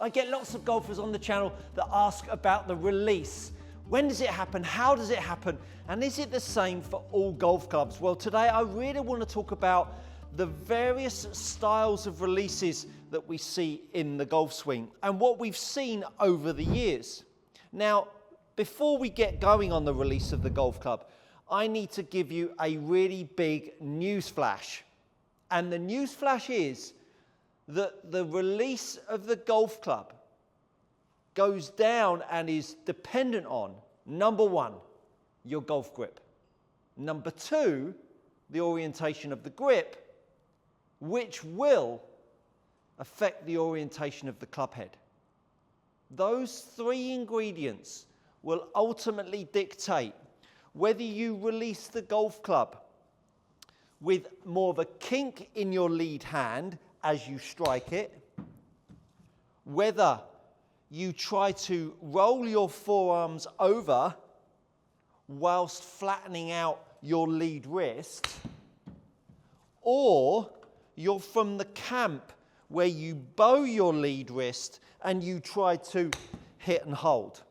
I get lots of golfers on the channel that ask about the release. When does it happen? How does it happen? And is it the same for all golf clubs? Well, today I really want to talk about the various styles of releases that we see in the golf swing and what we've seen over the years. Now, before we get going on the release of the golf club, I need to give you a really big news flash. And the news flash is that the release of the golf club goes down and is dependent on, number one, your golf grip. Number two, the orientation of the grip, which will affect the orientation of the club head. Those three ingredients will ultimately dictate whether you release the golf club with more of a kink in your lead hand as you strike it, whether you try to roll your forearms over whilst flattening out your lead wrist, or you're from the camp where you bow your lead wrist and you try to hit and hold.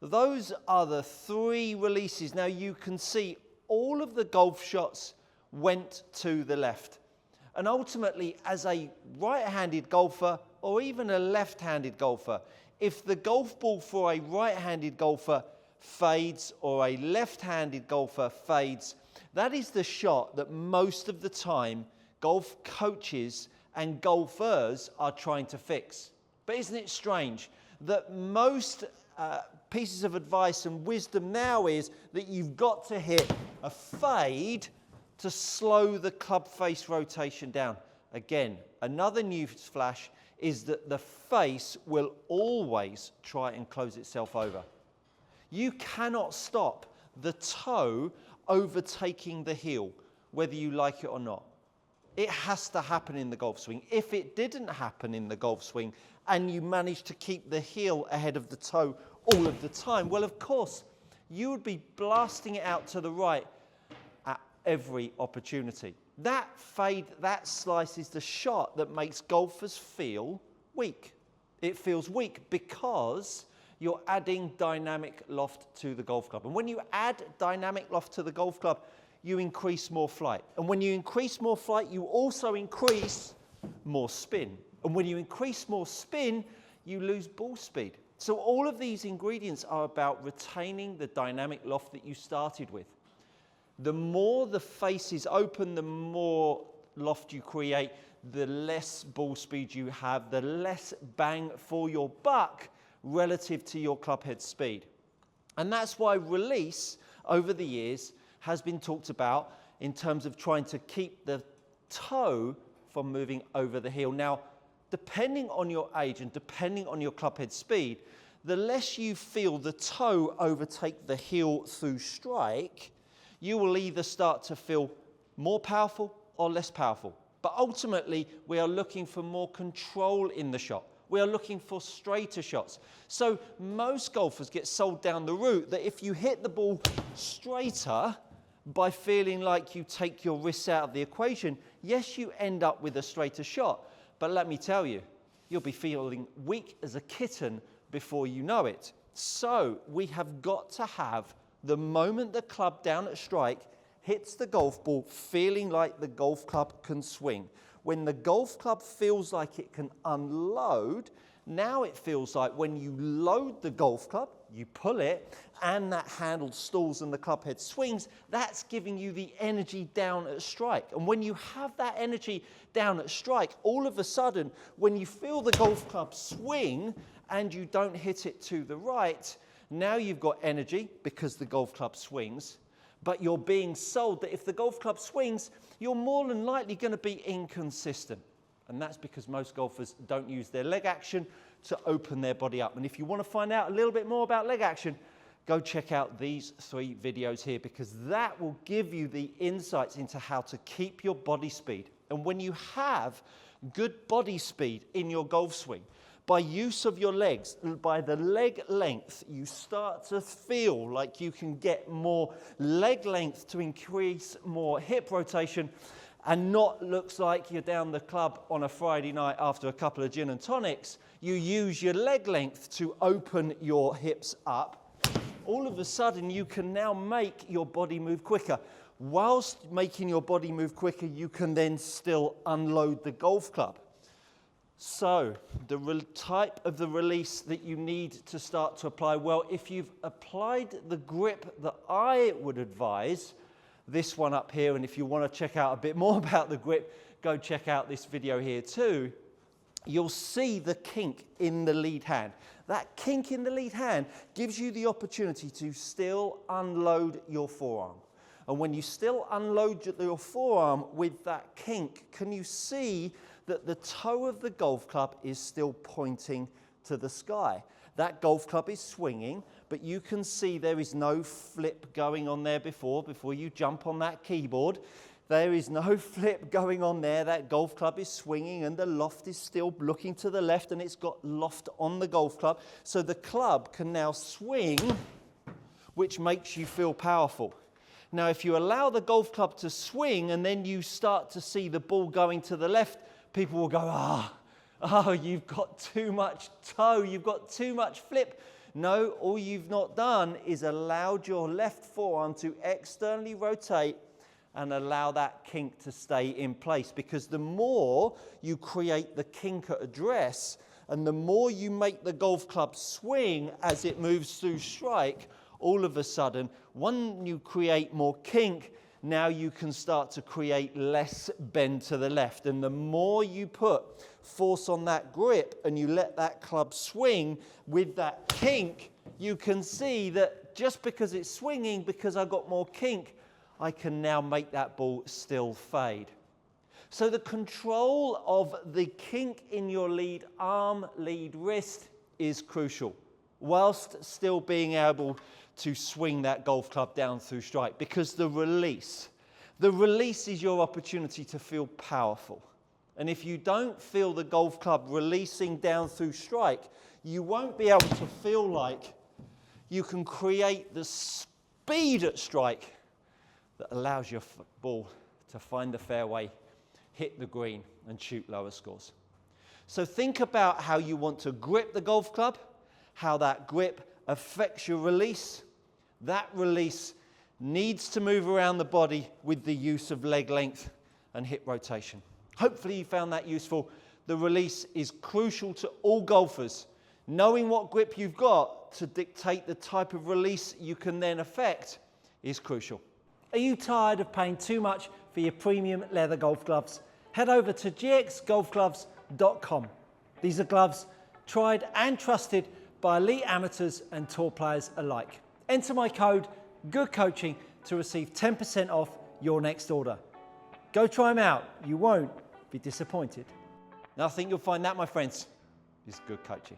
Those are the three releases. Now you can see all of the golf shots went to the left. And ultimately, as a right-handed golfer or even a left-handed golfer, if the golf ball for a right-handed golfer fades or a left-handed golfer fades, that is the shot that most of the time golf coaches and golfers are trying to fix. But isn't it strange that most pieces of advice and wisdom now is that you've got to hit a fade to slow the club face rotation down? Again, another news flash is that the face will always try and close itself over. You cannot stop the toe overtaking the heel, whether you like it or not. It has to happen in the golf swing. If it didn't happen in the golf swing and you managed to keep the heel ahead of the toe all of the time, well, of course, you would be blasting it out to the right at every opportunity. That fade, that slice is the shot that makes golfers feel weak. It feels weak because you're adding dynamic loft to the golf club. And when you add dynamic loft to the golf club, you increase more flight. And when you increase more flight, you also increase more spin. And when you increase more spin, you lose ball speed. So all of these ingredients are about retaining the dynamic loft that you started with. The more the face is open, the more loft you create, the less ball speed you have, the less bang for your buck relative to your club head speed. And that's why release over the years has been talked about in terms of trying to keep the toe from moving over the heel. Now, depending on your age and depending on your club head speed, the less you feel the toe overtake the heel through strike, you will either start to feel more powerful or less powerful. But ultimately, we are looking for more control in the shot. We are looking for straighter shots. So most golfers get sold down the route that if you hit the ball straighter by feeling like you take your wrists out of the equation, yes, you end up with a straighter shot. But let me tell you, you'll be feeling weak as a kitten before you know it. So we have got to have the moment the club down at strike hits the golf ball feeling like the golf club can swing. When the golf club feels like it can unload, now it feels like when you load the golf club, you pull it, and that handle stalls and the club head swings, that's giving you the energy down at strike. And when you have that energy down at strike, all of a sudden, when you feel the golf club swing and you don't hit it to the right, now you've got energy because the golf club swings, but you're being sold that if the golf club swings, you're more than likely going to be inconsistent. And that's because most golfers don't use their leg action to open their body up. And if you want to find out a little bit more about leg action, go check out these 3 videos here, because that will give you the insights into how to keep your body speed. And when you have good body speed in your golf swing, by use of your legs, by the leg length, you start to feel like you can get more leg length to increase more hip rotation, and not looks like you're down the club on a Friday night after a couple of gin and tonics. you use your leg length to open your hips up, all of a sudden you can now make your body move quicker. Whilst making your body move quicker, you can then still unload the golf club. So, the type of the release that you need to start to apply, well, if you've applied the grip that I would advise, this one up here, and if you want to check out a bit more about the grip, go check out this video here too, you'll see the kink in the lead hand. That kink in the lead hand gives you the opportunity to still unload your forearm. And when you still unload your forearm with that kink, can you see that the toe of the golf club is still pointing to the sky? That golf club is swinging, but you can see there is no flip going on there before you jump on that keyboard. There is no flip going on there. That golf club is swinging and the loft is still looking to the left, and it's got loft on the golf club. So the club can now swing, which makes you feel powerful. Now, if you allow the golf club to swing and then you start to see the ball going to the left, people will go, oh, you've got too much toe, you've got too much flip. No, all you've not done is allowed your left forearm to externally rotate and allow that kink to stay in place. Because the more you create the kink at address and the more you make the golf club swing as it moves through strike, all of a sudden, when you create more kink, now you can start to create less bend to the left. And the more you put force on that grip and you let that club swing with that kink, you can see that just because it's swinging, because I've got more kink, I can now make that ball still fade. So the control of the kink in your lead arm, lead wrist is crucial, whilst still being able to swing that golf club down through strike, because the release is your opportunity to feel powerful. And if you don't feel the golf club releasing down through strike, you won't be able to feel like you can create the speed at strike that allows your ball to find the fairway, hit the green, and shoot lower scores. So think about how you want to grip the golf club, how that grip affects your release. That release needs to move around the body with the use of leg length and hip rotation. Hopefully you found that useful. The release is crucial to all golfers. Knowing what grip you've got to dictate the type of release you can then affect is crucial. Are you tired of paying too much for your premium leather golf gloves? Head over to gxgolfgloves.com. These are gloves tried and trusted by elite amateurs and tour players alike. Enter my code GOODCOACHING to receive 10% off your next order. Go try them out. You won't be disappointed. Now I think you'll find that, my friends, is good coaching.